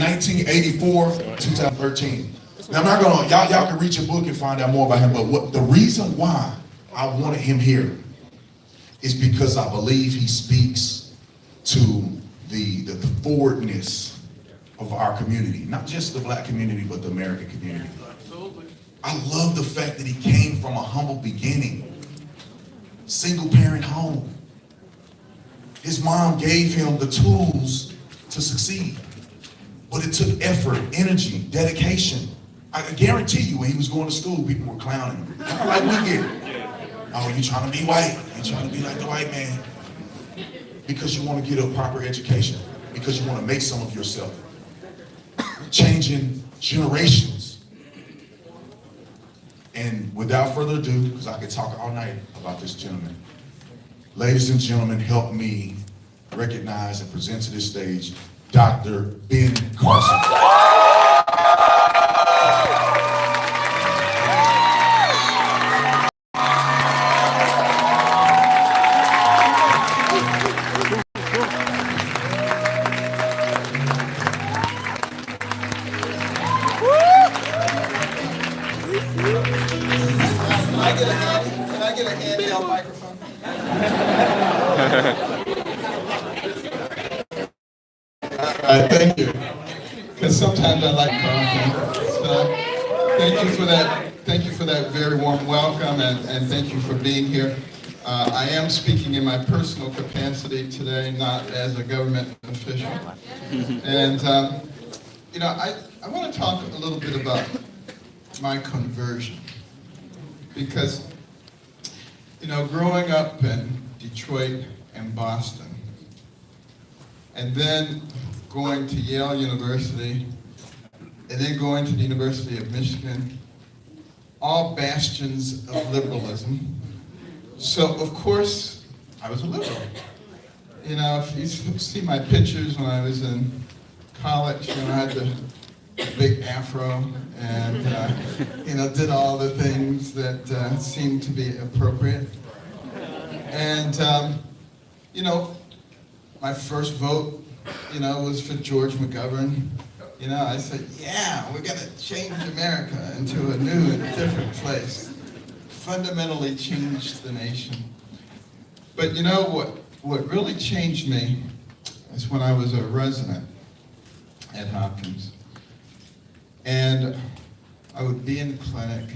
1984, 2013. Now I'm not gonna, y'all can read your book and find out more about him, but the reason why I wanted him here is because I believe he speaks to the forwardness of our community, not just the black community, but the American community. I love the fact that he came from a humble beginning, single parent home. His mom gave him the tools to succeed, but it took effort, energy, dedication. I guarantee you when he was going to school, people were clowning him. Kind of like we get. Oh, you trying to be white? You trying to be like the white man? Because you want to get a proper education, because you want to make some of yourself. Changing generations. And without further ado, because I could talk all night about this gentleman, ladies and gentlemen, help me recognize and present to this stage Dr. Ben Carson. Can I get a handheld microphone? All right, thank you. Because sometimes I like talking. So thank you for that. Thank you for that very warm welcome, and thank you for being here. I am speaking in my personal capacity today, not as a government official. And I want to talk a little bit about my conversion. Because, growing up in Detroit and Boston, and then going to Yale University, and then going to the University of Michigan, all bastions of liberalism. So, of course, I was a liberal. If you see my pictures when I was in college, I had the big afro and, did all the things that seemed to be appropriate. And, my first vote, was for George McGovern. I said, yeah, we're gonna change America into a new and different place. Fundamentally changed the nation. But what really changed me is when I was a resident at Hopkins. And I would be in the clinic,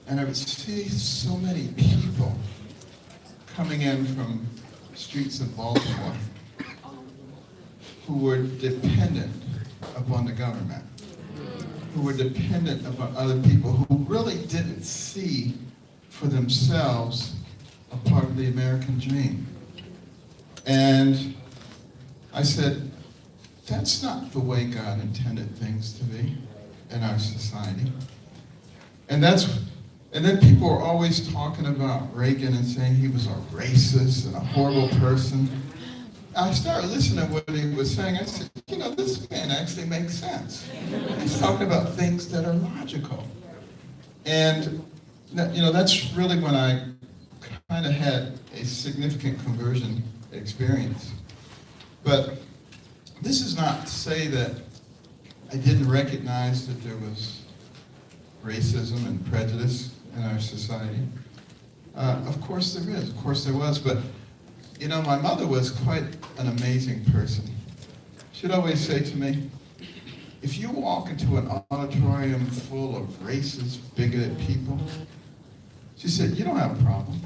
and I would see so many people coming in from the streets of Baltimore who were dependent upon the government, who were dependent upon other people, who really didn't see for themselves a part of the American dream. And I said, that's not the way God intended things to be in our society. And then people were always talking about Reagan and saying he was a racist and a horrible person. I started listening to what he was saying. I said, this man actually makes sense. He's talking about things that are logical. And, that's really when I kind of had a significant conversion experience. But this is not to say that I didn't recognize that there was racism and prejudice in our society. Of course there is, of course there was, but my mother was quite an amazing person. She'd always say to me, if you walk into an auditorium full of racist, bigoted people, she said, you don't have a problem.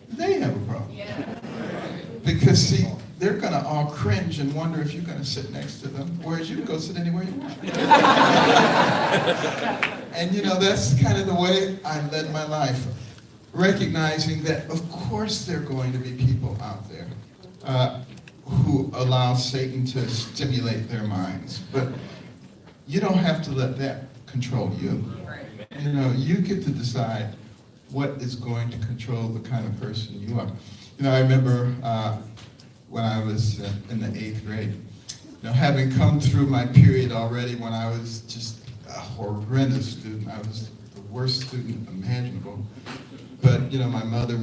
They have a problem. Yeah. Because see, they're gonna all cringe and wonder if you're gonna sit next to them, whereas you can go sit anywhere you want. And that's kind of the way I led my life, recognizing that of course there are going to be people out there who allow Satan to stimulate their minds, but you don't have to let that control you. You get to decide what is going to control the kind of person you are. I remember when I was in the 8th grade, having come through my period already when I was just a horrendous student. I was the worst student imaginable. But, my mother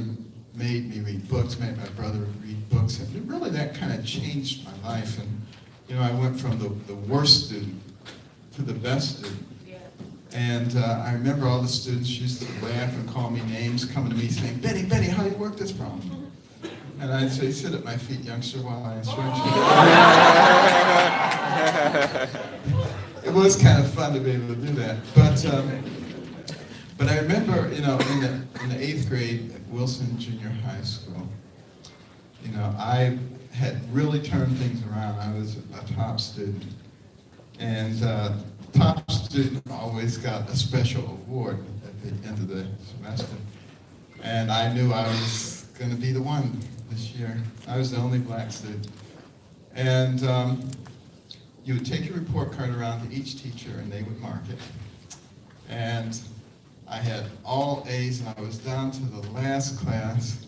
made me read books, made my brother read books, and really that kind of changed my life. And I went from the worst student to the best student. And I remember all the students used to laugh and call me names, coming to me saying, Betty, how do you work this problem? And I'd say, sit at my feet, youngster, while I instruct you. It was kind of fun to be able to do that. But I remember, in the 8th grade at Wilson Junior High School, I had really turned things around. I was a top student. And top student always got a special award at the end of the semester. And I knew I was going to be the one this year. I was the only black student. And you would take your report card around to each teacher and they would mark it. And I had all A's and I was down to the last class,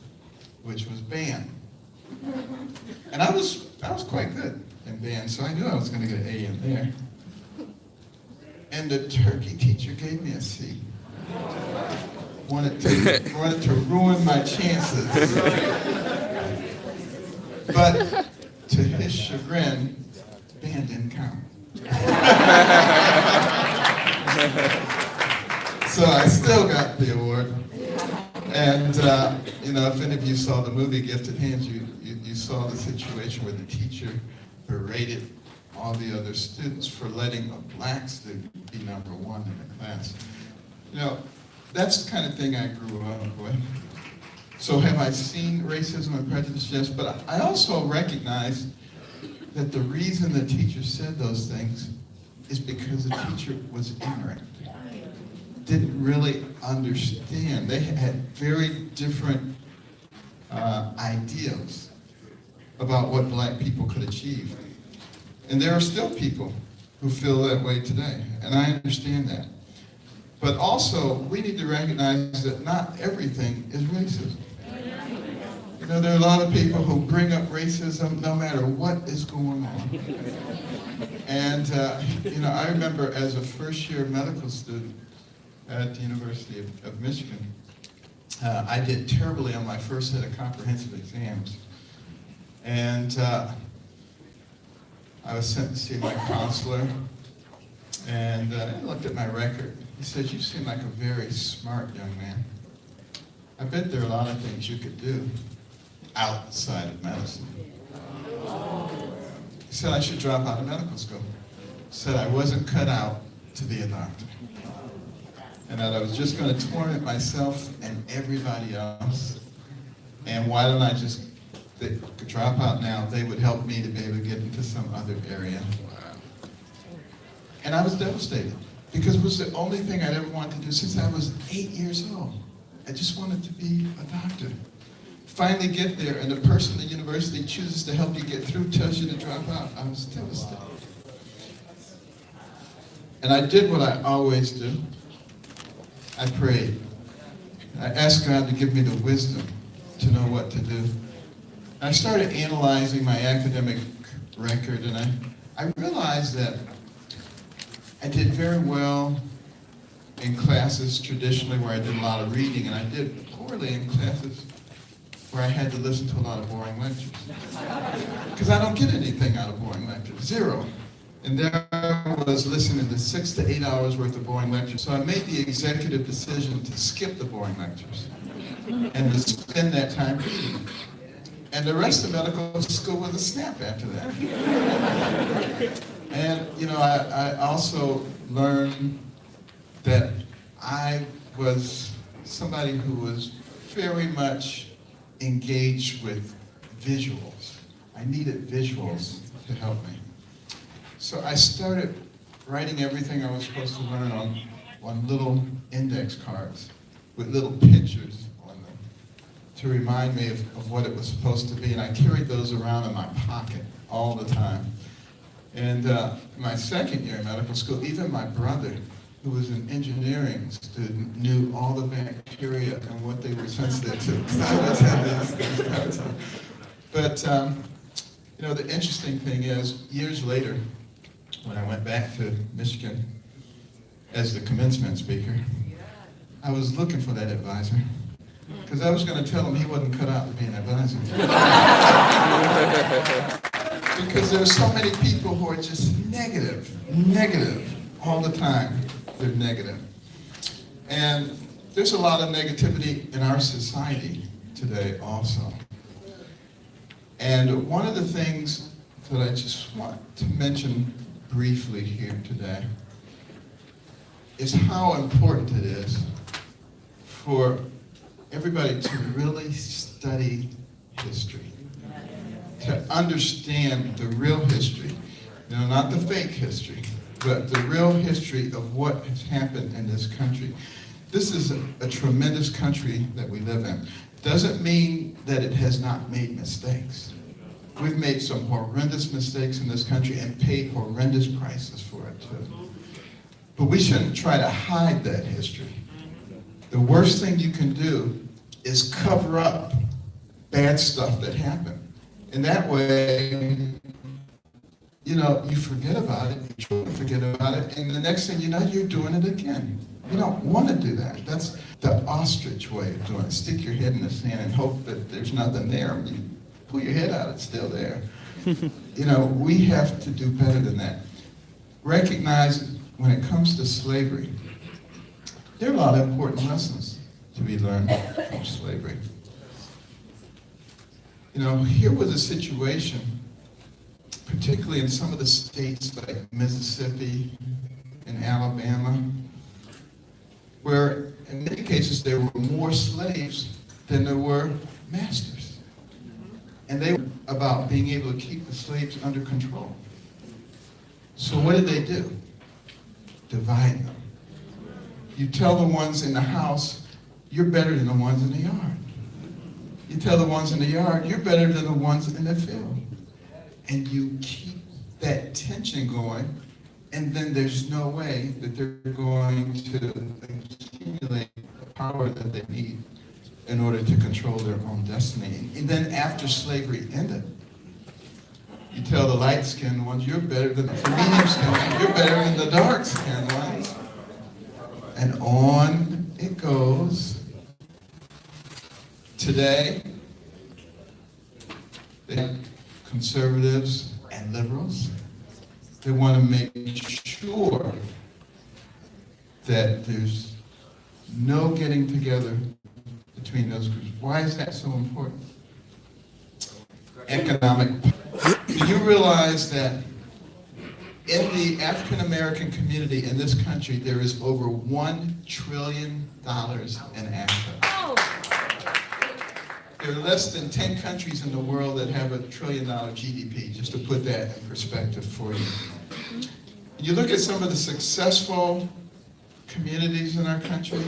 which was band. And I was quite good in band, so I knew I was going to get an A in there. And the turkey teacher gave me a C. Wanted to ruin my chances. But to his chagrin, band didn't count. So I still got the award. And if any of you saw the movie Gifted Hands, you saw the situation where the teacher berated all the other students for letting a black student be number one in the class. That's the kind of thing I grew up with. So have I seen racism and prejudice? Yes, but I also recognize that the reason the teacher said those things is because the teacher was ignorant, didn't really understand. They had very different ideas about what black people could achieve. And there are still people who feel that way today, and I understand that. But also, we need to recognize that not everything is racism. There are a lot of people who bring up racism no matter what is going on. And, I remember as a first-year medical student at the University of Michigan, I did terribly on my first set of comprehensive exams. And I was sent to see my counselor, and he looked at my record. He said, "You seem like a very smart young man. I bet there are a lot of things you could do outside of medicine." He said I should drop out of medical school. He said I wasn't cut out to be a doctor, and that I was just going to torment myself and everybody else. And why don't I just drop out now? They would help me to be able to get into some other area. And I was devastated because it was the only thing I'd ever wanted to do since I was 8 years old. I just wanted to be a doctor. Finally get there, and the person at the university chooses to help you get through, tells you to drop out. I was devastated. And I did what I always do. I prayed. I asked God to give me the wisdom to know what to do. I started analyzing my academic record, and I realized that I did very well in classes traditionally where I did a lot of reading, and I did poorly in classes where I had to listen to a lot of boring lectures. Because I don't get anything out of boring lectures, zero. And there I was listening to 6 to 8 hours worth of boring lectures. So I made the executive decision to skip the boring lectures and to spend that time reading. And the rest of medical school was a snap after that. And, I also learned that I was somebody who was very much engaged with visuals. I needed visuals to help me. So I started writing everything I was supposed to learn on little index cards with little pictures on them to remind me of what it was supposed to be. And I carried those around in my pocket all the time. And my second year in medical school, even my brother, who was an engineering student, knew all the bacteria and what they were sensitive to. Because I always had these cards on. But, the interesting thing is, years later, when I went back to Michigan as the commencement speaker, I was looking for that advisor. Because I was going to tell him he wasn't cut out to be an advisor. Because there are so many people who are just negative all the time. They're negative. And there's a lot of negativity in our society today also. And one of the things that I just want to mention briefly here today is how important it is for everybody to really study history, to understand the real history, not the fake history, but the real history of what has happened in this country. This is a tremendous country that we live in. Doesn't mean that it has not made mistakes. We've made some horrendous mistakes in this country and paid horrendous prices for it too. But we shouldn't try to hide that history. The worst thing you can do is cover up bad stuff that happened. And that way, you forget about it, you truly forget about it, and the next thing you know, you're doing it again. You don't want to do that. That's the ostrich way of doing it. Stick your head in the sand and hope that there's nothing there. You pull your head out, it's still there. We have to do better than that. Recognize when it comes to slavery, there are a lot of important lessons to be learned from slavery. Here was a situation, particularly in some of the states like Mississippi and Alabama, where in many cases there were more slaves than there were masters. And they were about being able to keep the slaves under control. So what did they do? Divide them. You tell the ones in the house, you're better than the ones in the yard. You tell the ones in the yard, you're better than the ones in the field. And you keep that tension going, and then there's no way that they're going to accumulate the power that they need in order to control their own destiny. And then after slavery ended, you tell the light-skinned ones, you're better than the medium-skinned ones, you're better than the dark-skinned ones. And on it goes. Today, they have conservatives and liberals. They want to make sure that there's no getting together between those groups. Why is that so important? Economic. Do you realize that in the African American community in this country, there is over $1 trillion in assets? There are less than 10 countries in the world that have $1 trillion GDP, just to put that in perspective for you. You look at some of the successful communities in our country,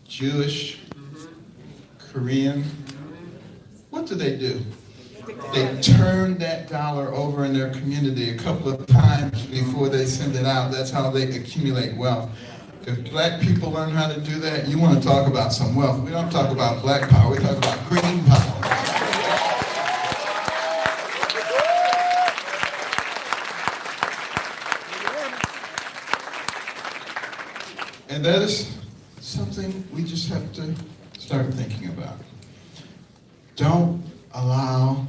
Jewish, Korean, what do? They turn that dollar over in their community a couple of times before they send it out. That's how they accumulate wealth. If black people learn how to do that, you want to talk about some wealth. We don't talk about black power, we talk about green power. And that is something we just have to start thinking about. Don't allow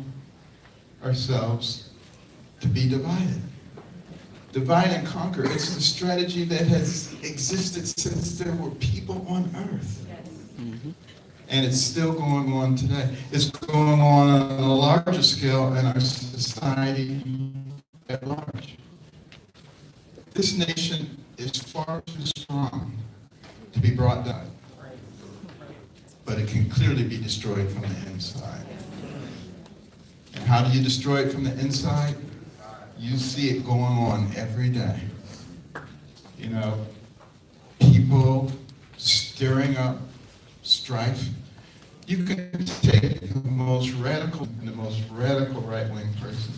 ourselves to be divided. Divide and conquer. It's the strategy that has existed since there were people on earth. And it's still going on today. It's going on a larger scale in our society at large. This nation is far too strong to be brought down. But it can clearly be destroyed from the inside. And how do you destroy it from the inside? You see it going on every day. People stirring up strife. You can take the most radical right-wing person,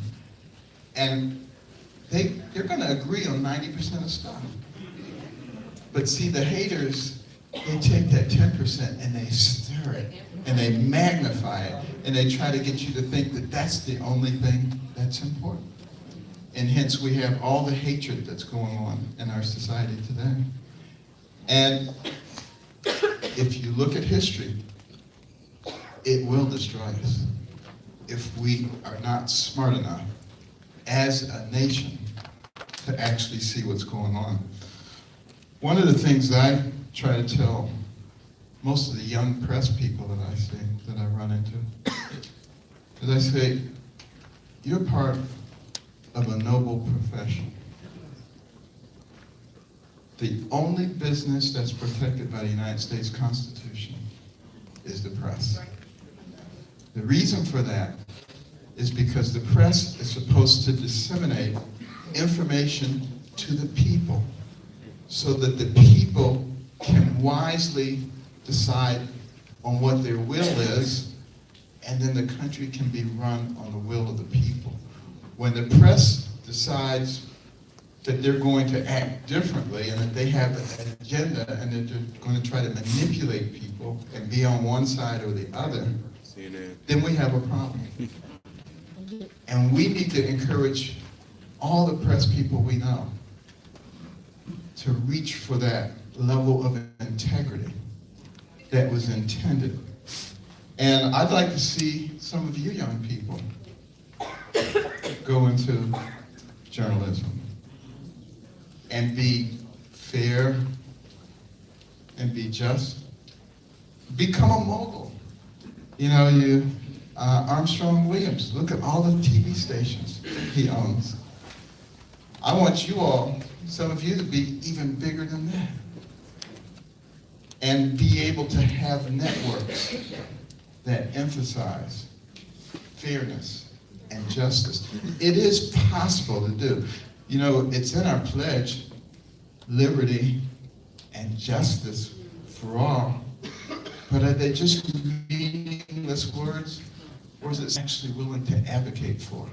and they're going to agree on 90% of stuff. But see, the haters, they take that 10% and they stir it, and they magnify it, and they try to get you to think that that's the only thing that's important. And hence we have all the hatred that's going on in our society today. And if you look at history, it will destroy us if we are not smart enough as a nation to actually see what's going on. One of the things that I try to tell most of the young press people that I see, that I run into, is I say, you're part of a noble profession. The only business that's protected by the United States Constitution is the press. The reason for that is because the press is supposed to disseminate information to the people so that the people can wisely decide on what their will is, and then the country can be run on the will of the people. When the press decides that they're going to act differently and that they have an agenda and that they're going to try to manipulate people and be on one side or the other, then we have a problem. And we need to encourage all the press people we know to reach for that level of integrity that was intended. And I'd like to see some of you young people go into journalism and be fair and be just. Become a mogul. You know, Armstrong Williams, look at all the TV stations he owns. I want you all, some of you, to be even bigger than that. And be able to have networks that emphasize fairness and justice. It is possible to do. You know, it's in our pledge, liberty and justice for all. But are they just meaningless words? Or is it actually willing to advocate for?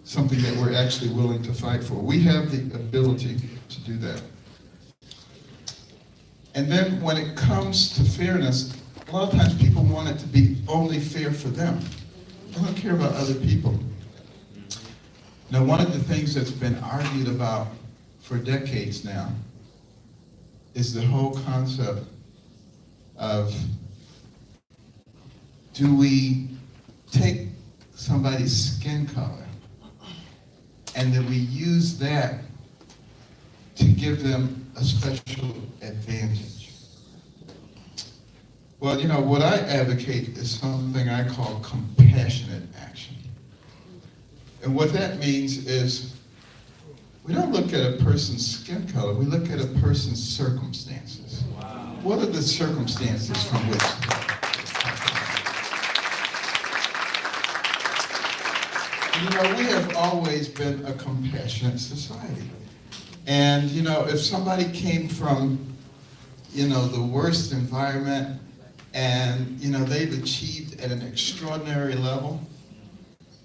Something that we're actually willing to fight for. We have the ability to do that. And then when it comes to fairness, a lot of times people want it to be only fair for them. They don't care about other people. Now, one of the things that's been argued about for decades now is the whole concept of, do we take somebody's skin color and then we use that to give them a special advantage? Well, you know, what I advocate is something I call compassionate action. And what that means is, we don't look at a person's skin color, we look at a person's circumstances. Wow. What are the circumstances from which? You know, we have always been a compassionate society. And, you know, if somebody came from, you know, the worst environment and, you know, they've achieved at an extraordinary level,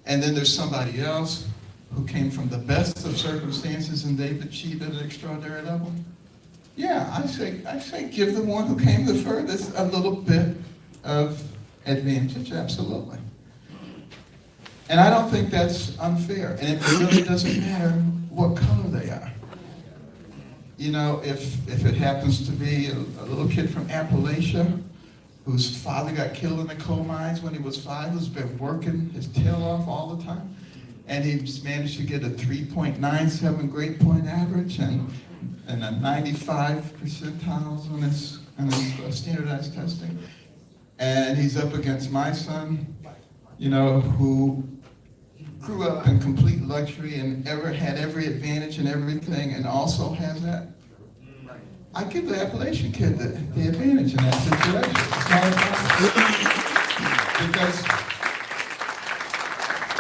and then there's somebody else who came from the best of circumstances and they've achieved at an extraordinary level, yeah, I say give the one who came the furthest a little bit of advantage, absolutely. And I don't think that's unfair, and it really doesn't matter what color they are. You know, if it happens to be a little kid from Appalachia whose father got killed in the coal mines when he was 5, who's been working his tail off all the time, and he's managed to get a 3.97 grade point average and a 95 percentiles on his standardized testing. And he's up against my son, you know, who grew up in complete luxury and had every advantage and everything, and also has that. I give the Appalachian kid the advantage in that situation. Because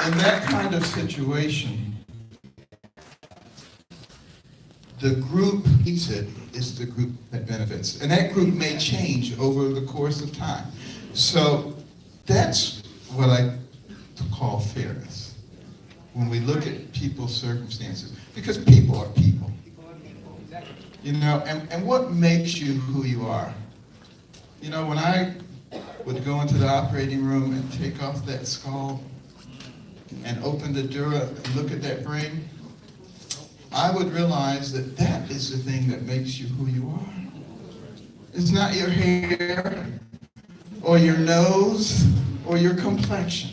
in that kind of situation, the group needs it is the group that benefits. And that group may change over the course of time. So that's what I call fairness. When we look at people's circumstances, because people are people. You know, and what makes you who you are? You know, when I would go into the operating room and take off that skull and open the dura and look at that brain, I would realize that that is the thing that makes you who you are. It's not your hair or your nose or your complexion.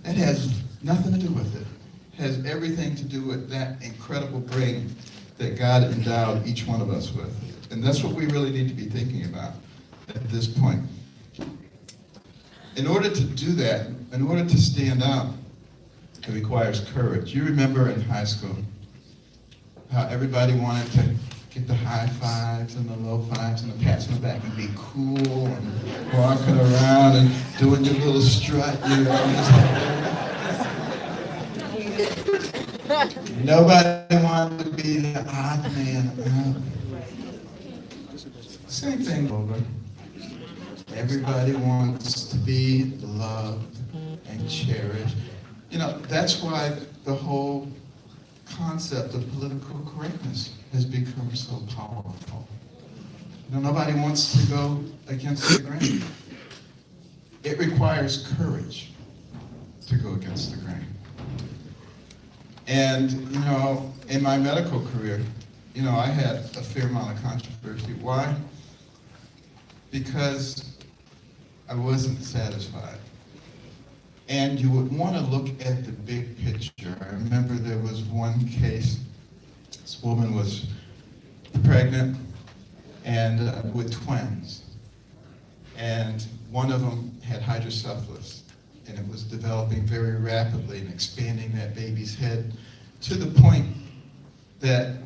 It has nothing to do with it. It has everything to do with that incredible brain that God endowed each one of us with. And that's what we really need to be thinking about at this point. In order to do that, in order to stand out, it requires courage. You remember in high school how everybody wanted to get the high fives and the low fives and the pats on the back and be cool and walking around and doing your little strut, you know. Nobody wanted to be the odd man. Same thing over. Everybody wants to be loved and cherished. You know, that's why the whole concept of political correctness has become so powerful. You know, nobody wants to go against the grain. It requires courage to go against the grain. And, you know, in my medical career, you know, I had a fair amount of controversy. Why? Because I wasn't satisfied. And you would want to look at the big picture. I remember there was one case, this woman was pregnant and with twins. And one of them had hydrocephalus, and it was developing very rapidly and expanding that baby's head to the point that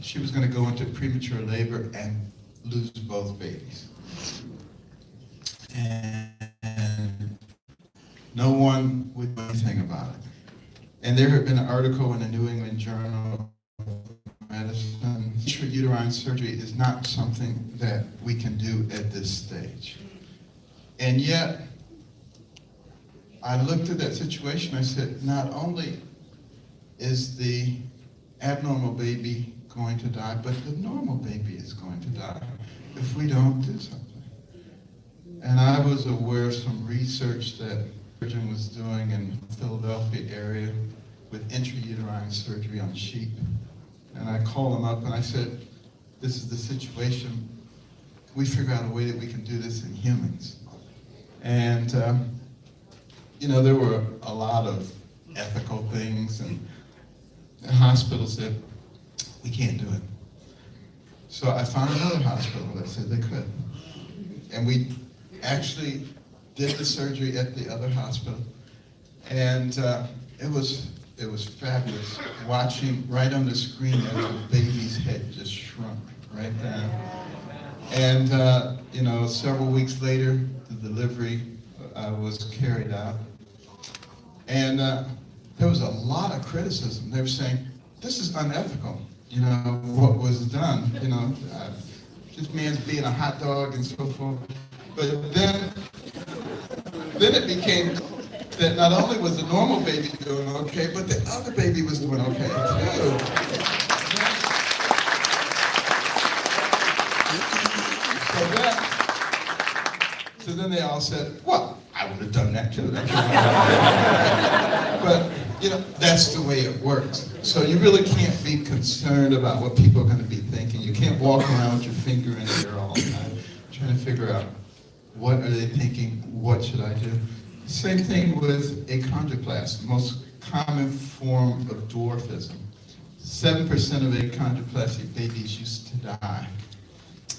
she was going to go into premature labor and lose both babies. And no one would do anything about it. And there had been an article in the New England Journal of Medicine. Intrauterine surgery is not something that we can do at this stage. And yet, I looked at that situation, I said, not only is the abnormal baby going to die, but the normal baby is going to die if we don't do something. And I was aware of some research that a surgeon was doing in the Philadelphia area with intrauterine surgery on sheep. And I called him up and I said, this is the situation. Can we figure out a way that we can do this in humans? And, you know, there were a lot of ethical things, and the hospital said, we can't do it. So I found another hospital that said they could. And we actually did the surgery at the other hospital. And it was fabulous watching right on the screen as the baby's head just shrunk right down. And, you know, several weeks later, the delivery was carried out. And there was a lot of criticism. They were saying, this is unethical, you know, what was done. You know, this man's being a hot dog and so forth. But then it became that not only was the normal baby doing okay, but the other baby was doing okay too. So then they all said, well, I would have done that too. But, you know, that's the way it works. So you really can't be concerned about what people are going to be thinking. You can't walk around with your finger in the air all the time trying to figure out what are they thinking, what should I do? Same thing with achondroplasty, most common form of dwarfism. 7% of achondroplastic babies used to die,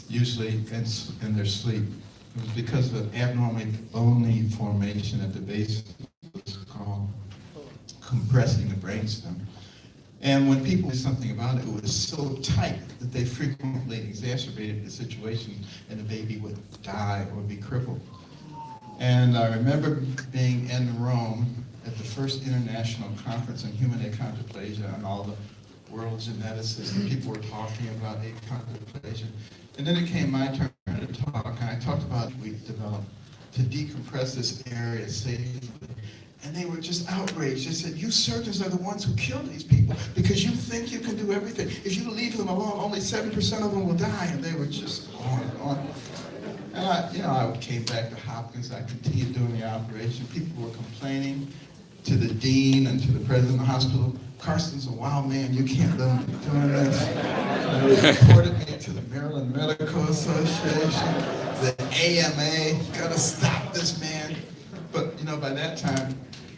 usually in their sleep. It was because of an abnormal bony formation at the base, it's called compressing the brainstem. And when people did something about it, it was so tight that they frequently exacerbated the situation and the baby would die or be crippled. And I remember being in Rome at the first international conference on human achondroplasia and all the world geneticists and people were talking about achondroplasia. And then it came my turn to talk, and I talked about we developed to decompress this area safely. And they were just outraged. They said, you surgeons are the ones who kill these people because you think you can do everything. If you leave them alone, only 7% of them will die. And they were just on and on. And I came back to Hopkins. I continued doing the operation. People were complaining to the dean and to the president of the hospital. Carson's a wild man. You can't let him be doing this. And they reported me to the Maryland Medical Association, the AMA. Got to stop this man. But know, by that time,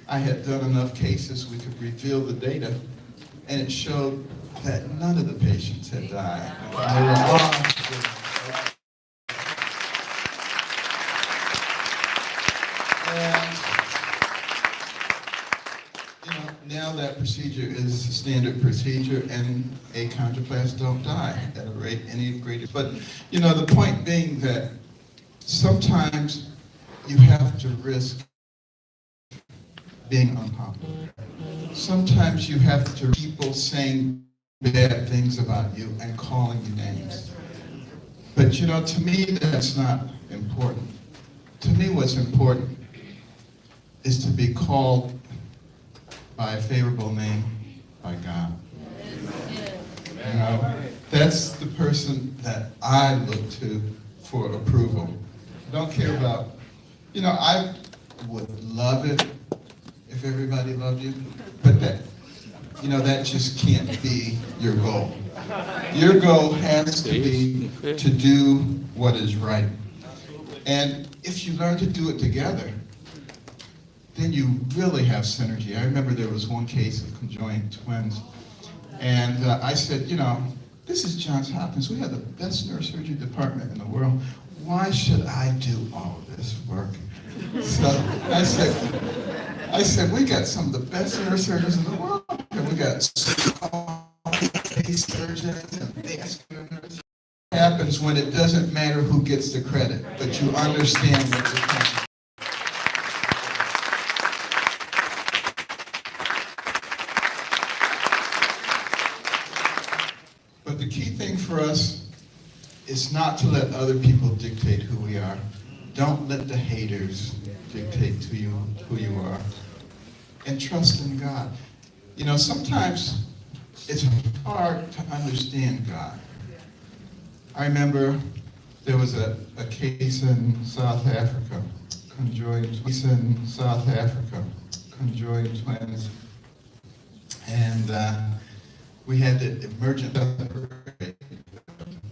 I had done enough cases, we could reveal the data, and it showed that none of the patients had died. They were all now that procedure is a standard procedure, and achondroplasts don't die at a rate any greater. But, the point being that sometimes you have to risk being unpopular. Sometimes you have to people saying bad things about you and calling you names. But, to me, that's not important. To me, what's important is to be called by a favorable name by God. That's the person that I look to for approval. Don't care about, I would love it if everybody loved you, but that just can't be your goal. Your goal has to be to do what is right. And if you learn to do it together, then you really have synergy. I remember there was one case of conjoined twins, and I said, this is Johns Hopkins. We have the best neurosurgery department in the world. Why should I do all of this work? So I said, we got some of the best neurosurgeons in the world, and we got surgeons and vascular nurses. What happens when it doesn't matter who gets the credit, but you understand what you're doing. But the key thing for us is not to let other people dictate who we are. Don't let the haters dictate to you who you are. And trust in God. Sometimes it's hard to understand God. I remember there was a case in South Africa, conjoined twins. And we had to emergent separate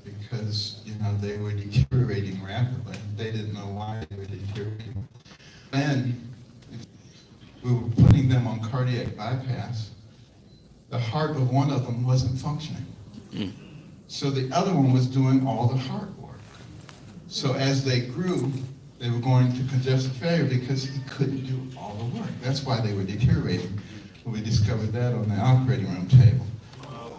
because, they were deteriorating rapidly. They didn't know why they were deteriorating. And we were putting them on cardiac bypass. The heart of one of them wasn't functioning. So the other one was doing all the heart work. So as they grew, they were going to congestive failure because he couldn't do all the work. That's why they were deteriorating. We discovered that on the operating room table.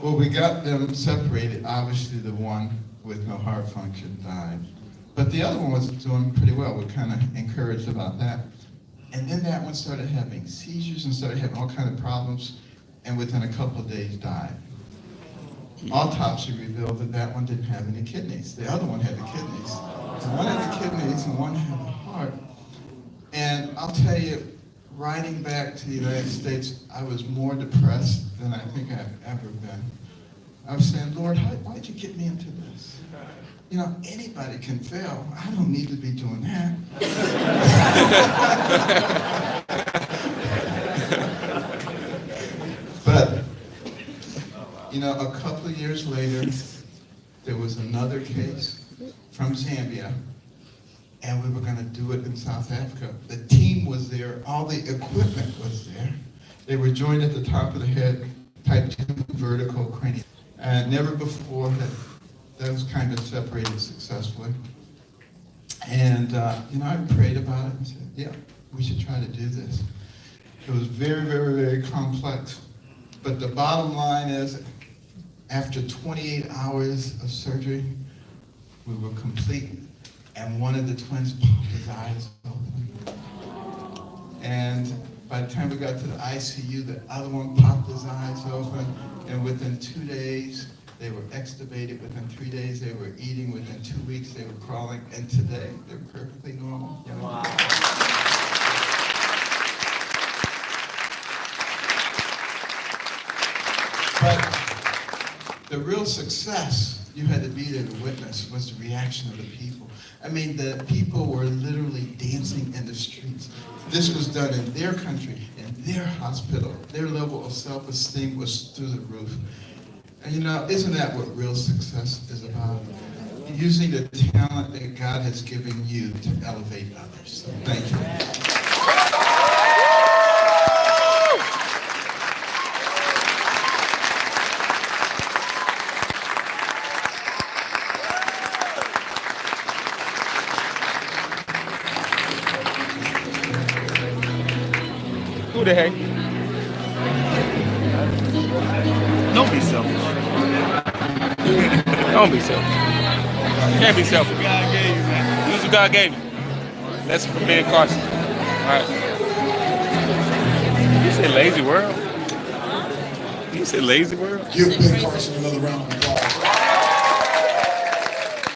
Well, we got them separated. Obviously, the one with no heart function died. But the other one was doing pretty well. We're kind of encouraged about that. And then that one started having seizures and started having all kinds of problems, and within a couple of days died. Autopsy revealed that one didn't have any kidneys. The other one had the kidneys. One had the kidneys and one had the heart. And I'll tell you, riding back to the United States, I was more depressed than I think I've ever been. I was saying, Lord, why'd you get me into this? Anybody can fail. I don't need to be doing that. But, a couple of years later, there was another case from Zambia, and we were going to do it in South Africa. The team was there. All the equipment was there. They were joined at the top of the head, type 2 vertical cranium. And never before had those kind of separated successfully. And, I prayed about it and said, yeah, we should try to do this. It was very, very, very complex. But the bottom line is, after 28 hours of surgery, we were complete. And one of the twins popped his eyes open. And by the time we got to the ICU, the other one popped his eyes open. And within 2 days, they were extubated. Within 3 days, they were eating. Within 2 weeks, they were crawling. And today, they're perfectly normal. Wow. But the real success you had to be there to witness was the reaction of the people. I mean, the people were literally dancing in the streets. This was done in their country, in their hospital. Their level of self-esteem was through the roof. And isn't that what real success is about? Using the talent that God has given you to elevate others. So thank you. Who the heck? Don't be selfish. Don't be selfish. You can't be selfish. God gave you, man. Use what God gave you. That's from Ben Carson. All right. You said lazy world? You said lazy world? Give Ben Carson another round of applause.